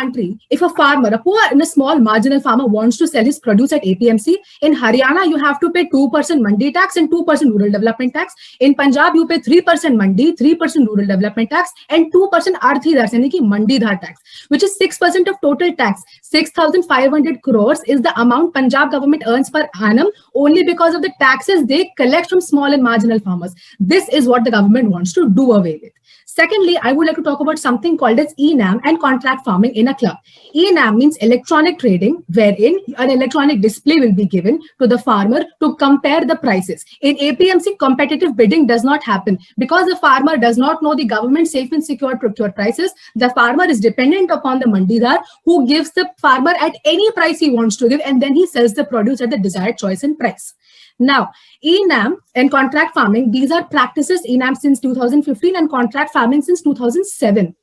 country, if a farmer, a poor and a small marginal farmer wants to sell his produce at APMC, in Haryana, you have to pay 2% mandi tax and 2% rural development tax. In Punjab, you pay 3% mandi, 3% rural development tax, and 2% arthidar, yani ki mandi dhar tax, which is 6% of total tax. 6,500 crores is the amount Punjab government earns per annum only because of the taxes they collect from small and marginal farmers. This is what the government wants to do away with. Secondly, I would like to talk about something called as ENAM and contract farming in a club. ENAM means electronic trading, wherein an electronic display will be given to the farmer to compare the prices. In APMC, competitive bidding does not happen because the farmer does not know the government safe and secure procured prices. The farmer is dependent upon the mandidar, who gives the farmer at any price he wants to give, and then he sells the produce at the desired choice and price. Now, ENAM and contract farming, these are practices, ENAM since 2015 and contract farming since 2007.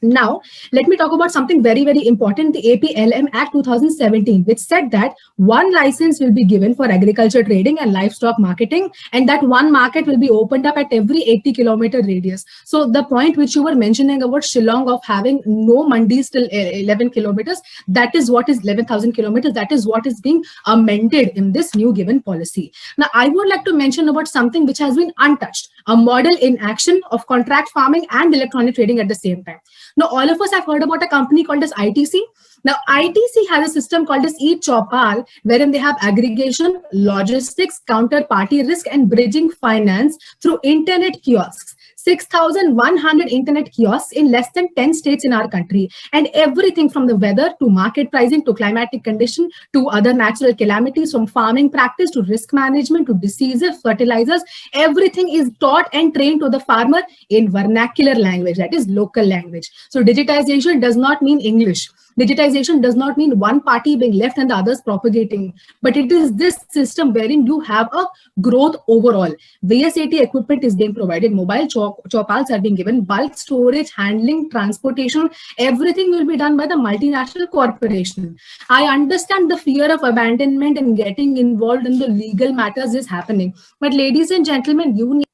Now, let me talk about something very, very important, the APLM Act 2017, which said that one license will be given for agriculture trading and livestock marketing, and that one market will be opened up at every 80-kilometer radius. So the point which you were mentioning about Shillong of having no mandis till 11 kilometers, that is what is 11,000 kilometers. That is what is being amended in this new given policy. Now, I would like to mention about something which has been untouched, a model in action of contract farming and electronic trading at the same time. Now, all of us have heard about a company called as ITC. Now, ITC has a system called as eChopal, wherein they have aggregation, logistics, counterparty risk, and bridging finance through internet kiosks. 6,100 internet kiosks in less than 10 states in our country, and everything from the weather to market pricing to climatic condition to other natural calamities, from farming practice to risk management to diseases, fertilizers, everything is taught and trained to the farmer in vernacular language, that is local language. So digitization does not mean English. Digitization does not mean one party being left and the others propagating, but it is this system wherein you have a growth overall. VSAT equipment is being provided, mobile chopals are being given, bulk storage, handling, transportation, everything will be done by the multinational corporation. I understand the fear of abandonment and getting involved in the legal matters is happening, but ladies and gentlemen, you need...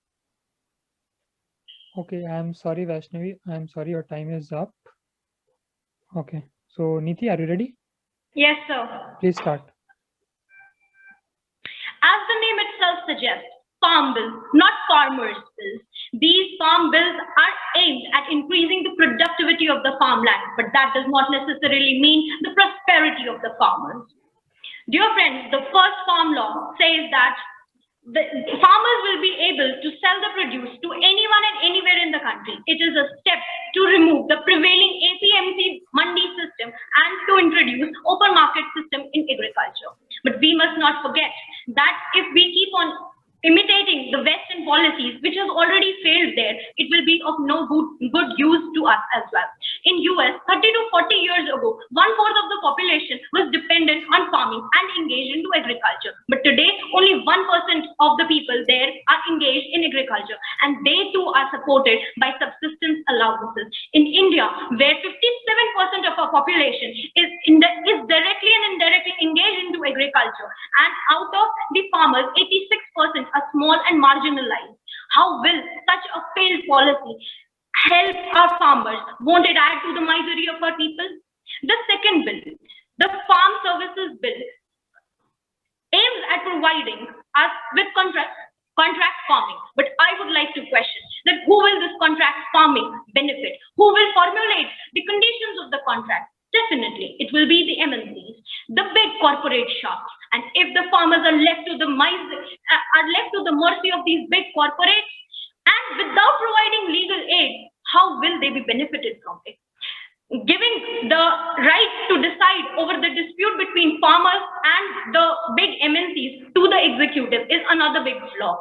Okay, I'm sorry, Vaishnavi. I'm sorry, your time is up. Okay. So, Neeti, are you ready? Yes, sir. Please start. As the name itself suggests, farm bills, not farmers' bills. These farm bills are aimed at increasing the productivity of the farmland, but that does not necessarily mean the prosperity of the farmers. Dear friends, the first farm law says that the farmers will be able to sell the produce to anyone and anywhere in the country. It is a step to remove the prevailing APMC mandi system and to introduce open market system in agriculture. But we must not forget that if we keep on imitating the Western policies, which has already failed there, it will be of no good use to us as well. In US, 30 to 40 years ago, 1/4 of the population was dependent on farming and engaged into agriculture. But today, only 1% of the people there are engaged in agriculture, and they too are supported by subsistence allowances. In India, where 57% of our population is directly and indirectly engaged into agriculture, and out of the farmers, 86% are small and marginalized. How will such a failed policy help our farmers? Won't it add to the misery of our people? The second bill, the Farm Services Bill, aims at providing us with contract farming. But I would like to question that who will this contract farming benefit? Who will formulate the conditions of the contract? Definitely, it will be the MNCs, the big corporate sharks. And if the farmers are left to the mercy of these big corporates, and without providing legal aid, how will they be benefited from it? Giving the right to decide over the dispute between farmers and the big MNCs to the executive is another big flaw.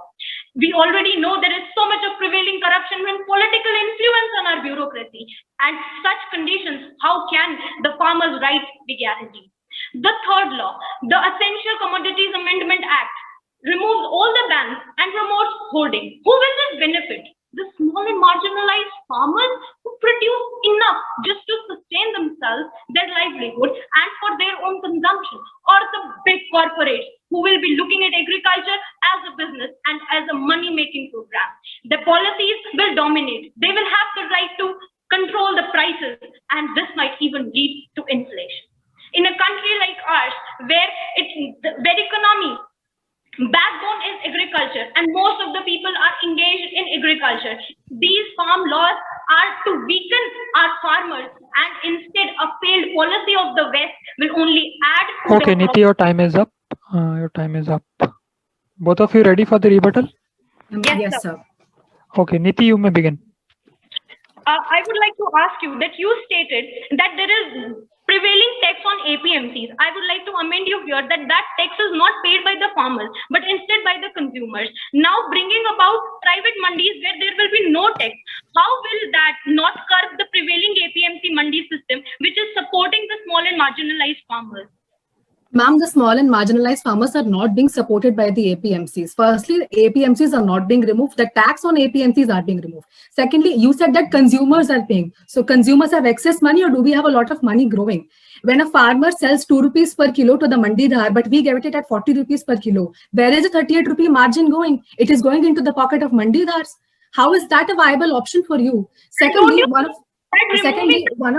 We already know there is so much of prevailing corruption and political influence on our bureaucracy. And such conditions, how can the farmers' rights be guaranteed? The third law, the Essential Commodities Amendment Act, removes all the bans and promotes hoarding. Who will this benefit? The small and marginalized farmers who produce enough just to sustain themselves, their livelihood, and for their own consumption, or the big corporates who will be looking at agriculture as a business and as a money-making program. The policies will dominate. They will have the right to control the prices and this might even lead to inflation. In a country like ours, where where economy backbone is agriculture and most of the people are engaged in agriculture, these farm laws are to weaken our farmers, and instead a failed policy of the West will only add to Okay, the Neeti, your time is up. Your time is up. Both of you ready for the rebuttal? Yes, sir. Okay, Neeti, you may begin. I would like to ask you that you stated that there is prevailing tax on APMCs. I would like to amend you here that that tax is not paid by the farmers, but instead by the consumers. Now bringing about private mandis where there will be no tax, how will that not curb the prevailing APMC mandi system, which is supporting the small and marginalized farmers? Ma'am, the small and marginalized farmers are not being supported by the APMCs. Firstly, APMCs are not being removed. The tax on APMCs are being removed. Secondly, you said that consumers are paying. So consumers have excess money, or do we have a lot of money growing? When a farmer sells 2 rupees per kilo to the mandidhar, but we get it at 40 rupees per kilo, where is the 38 rupee margin going? It is going into the pocket of mandidhars. How is that a viable option for you? Secondly, one of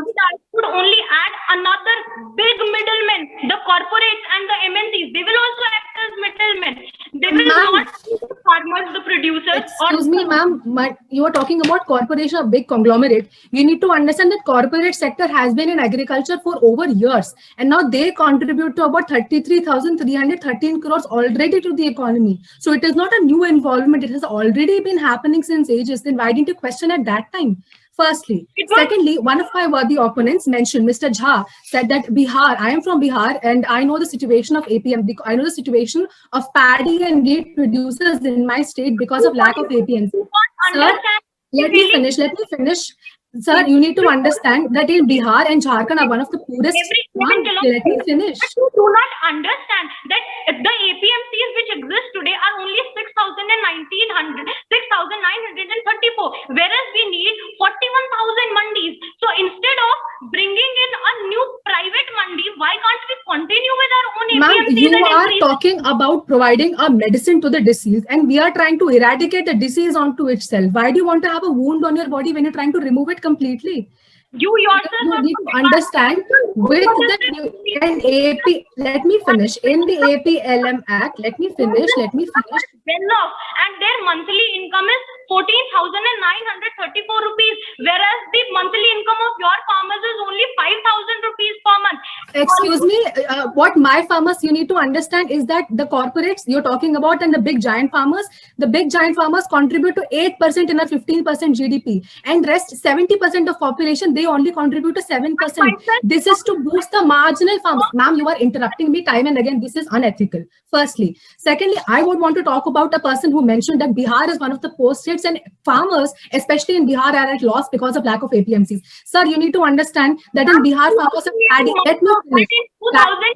that would only add another big middleman, the corporates and the MNCs. They will also act as middlemen. They will not be the farmers, the producers. Excuse me, ma'am. You are talking about corporation, a big conglomerate. You need to understand that corporate sector has been in agriculture for over years, and now they contribute to about 33,313 crores already to the economy. So it is not a new involvement. It has already been happening since ages. Then why didn't you question at that time? Firstly. Secondly, one of my worthy opponents mentioned, Mr. Jha, said that Bihar, I am from Bihar and I know the situation of APM. I know the situation of paddy and wheat producers in my state because of lack of APMs. Sir, let me finish. Sir, you need to understand that in Bihar and Jharkhand are one of the poorest. Let me finish. But you do not understand that the APMCs which exist today are only 6,934, whereas we need 41,000 mandis. So instead of bringing in a new private mandi, why can't we continue with our own APMCs? Ma'am, you are talking about providing a medicine to the disease, and we are trying to eradicate the disease onto itself. Why do you want to have a wound on your body when you're trying to remove it completely? You yourself need to understand with the AP. Let me finish. In the APLM Act, let me finish. And their monthly income is 14,934 rupees, whereas the monthly income of your farmers is only 5,000 rupees per month. Excuse me, what my farmers, you need to understand is that the corporates you're talking about and the big giant farmers contribute to 8% in a 15% GDP, and rest 70% of population, they only contribute to 7%. This is to boost the marginal farmers. Ma'am, you are interrupting me time and again. This is unethical. Firstly. Secondly, I would want to talk about a person who mentioned that Bihar is one of the poor states and farmers, especially in Bihar, are at loss because of lack of APMCs. Sir, you need to understand that in Bihar, farmers of paddy,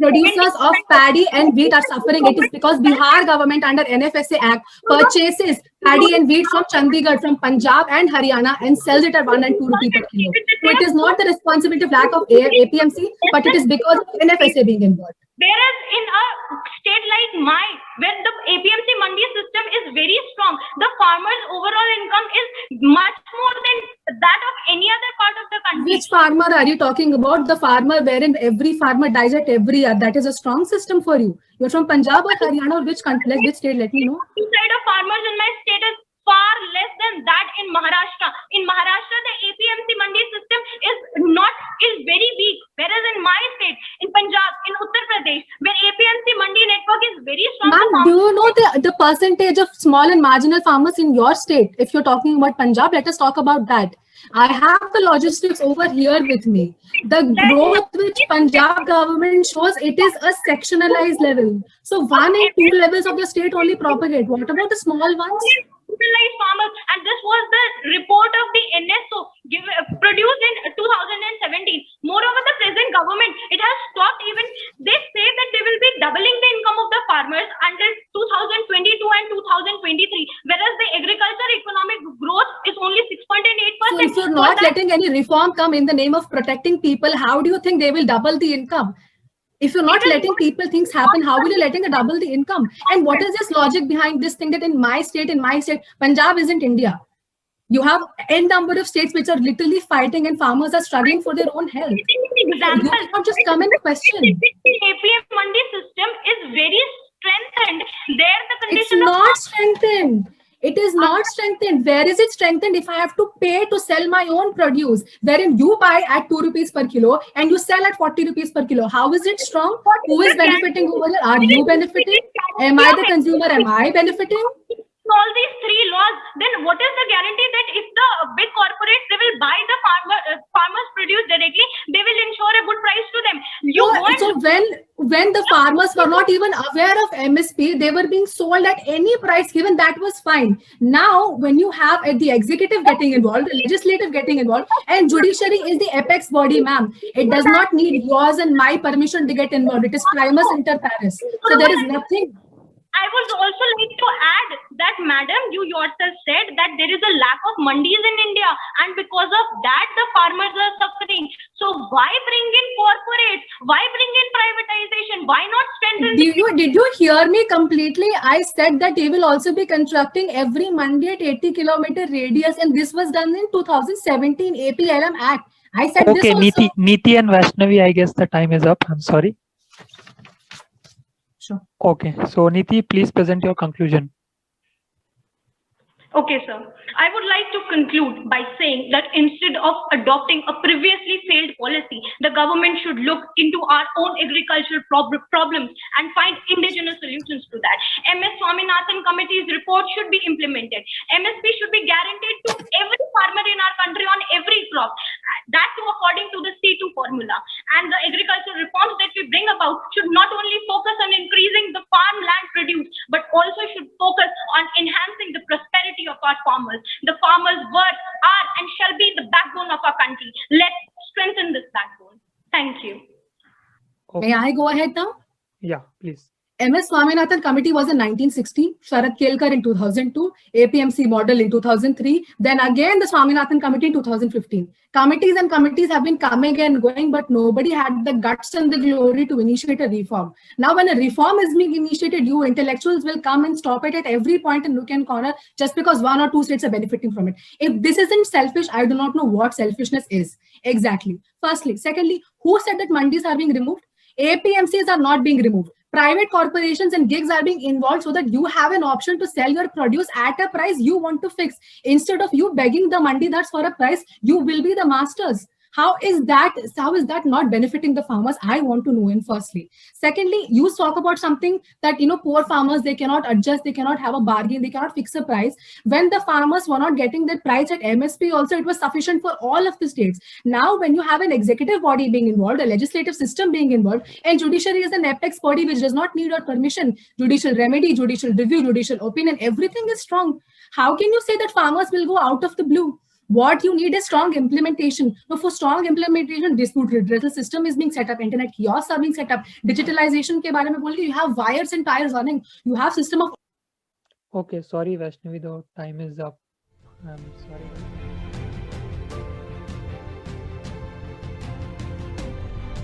producers of paddy and wheat are suffering. It is because Bihar government under NFSA Act purchases paddy and wheat from Chandigarh, from Punjab and Haryana and sells it at 1 and 2 rupees per kilo. So it is not the responsibility of lack of APMC, but it is because of NFSA being involved. Whereas in a state like mine, where the APMC mandi system is very strong, the farmer's overall income is much more than that of any other part of the country. Which farmer are you talking about? The farmer wherein every farmer dies at every year. That is a strong system for you. You're from Punjab or Haryana or which country, which state? Let me know. The side of farmers in my state is far less than that in Maharashtra. In Maharashtra, the APMC mandi system is very weak. Whereas in my state, in Punjab, in Uttar Pradesh, where APMC mandi network is very strong. Ma'am, do you know the percentage of small and marginal farmers in your state? If you're talking about Punjab, let us talk about that. I have the logistics over here with me. The growth which Punjab government shows, it is a sectionalized level. So 1 and 2 levels of the state only propagate. What about the small ones? Farmers, and this was the report of the NSO produced in 2017. Moreover, the present government, it has stopped even, they say that they will be doubling the income of the farmers until 2022 and 2023, whereas the agriculture economic growth is only 6.8%. So if you're not letting any reform come in the name of protecting people, how do you think they will double the income? If you're not letting people things happen, how will you letting a double the income? And what is this logic behind this thing that in my state, Punjab isn't India? You have n number of states which are literally fighting and farmers are struggling for their own health. Example, You cannot just come and question. The APM Mandi system is very strengthened. There the It's condition of not strengthened. It is not strengthened. Where is it strengthened if I have to pay to sell my own produce, wherein you buy at 2 rupees per kilo and you sell at 40 rupees per kilo? How is it strong? Who is benefiting over here? Are you benefiting? Am I the consumer? Am I benefiting? all these three laws, then what is the guarantee that if the big corporates, they will buy the farmers produce directly, they will ensure a good price to them? So when the farmers were not even aware of MSP, they were being sold at any price given, that was fine. Now, when you have the executive getting involved, the legislative getting involved, and judiciary is the apex body, ma'am. It does not need yours and my permission to get involved. It is primus inter pares. So there is nothing. I would also like to add that, madam, you yourself said that there is a lack of mandis in India, and because of that, the farmers are suffering. So why bring in corporates? Why bring in privatization? Why not strengthen? Did you hear me completely? I said that they will also be constructing every mandi at 80-kilometer radius, and this was done in 2017 APLM Act. I said okay, this also. Neeti and Vaishnavi, I guess the time is up. I'm sorry. Sure. Okay, so Neeti, please present your conclusion. Okay, sir. I would like to conclude by saying that instead of adopting a previously failed policy, the government should look into our own agricultural problems and find indigenous solutions to that. MS Swaminathan Committee's report should be implemented. MSP should be guaranteed to every farmer in our country on every crop. That too according to the C2 formula. And the agricultural reforms that we bring about should not only focus on increasing the farmland produced, but also should focus on enhancing the prosperity of our farmers. The farmers were, are, and shall be the backbone of our country. Let's strengthen this backbone. Thank you. Okay. May I go ahead now? Yeah, please. MS Swaminathan Committee was in 1960, Sharad Kelkar in 2002, APMC model in 2003, then again the Swaminathan Committee in 2015. Committees have been coming and going, but nobody had the guts and the glory to initiate a reform. Now when a reform is being initiated, you intellectuals will come and stop it at every point and nook and corner just because one or two states are benefiting from it. If this isn't selfish, I do not know what selfishness is. Exactly. Firstly. Secondly, who said that mandis are being removed? APMCs are not being removed. Private corporations and gigs are being involved so that you have an option to sell your produce at a price you want to fix. Instead of you begging the mandidars for a price, you will be the masters. How is that not benefiting the farmers? I want to know in firstly. Secondly, you talk about something that, poor farmers, they cannot adjust, they cannot have a bargain, they cannot fix a price. When the farmers were not getting that price at MSP also, it was sufficient for all of the states. Now, when you have an executive body being involved, a legislative system being involved, and judiciary is an apex body which does not need your permission, judicial remedy, judicial review, judicial opinion, everything is strong. How can you say that farmers will go out of the blue? What you need is strong implementation. Now, for strong implementation, dispute redressal system is being set up, internet kiosks are being set up, digitalization ke baare mein bolke, you have wires and tires running, you have system of. Okay, sorry Vaishnavi, the time is up. I'm sorry.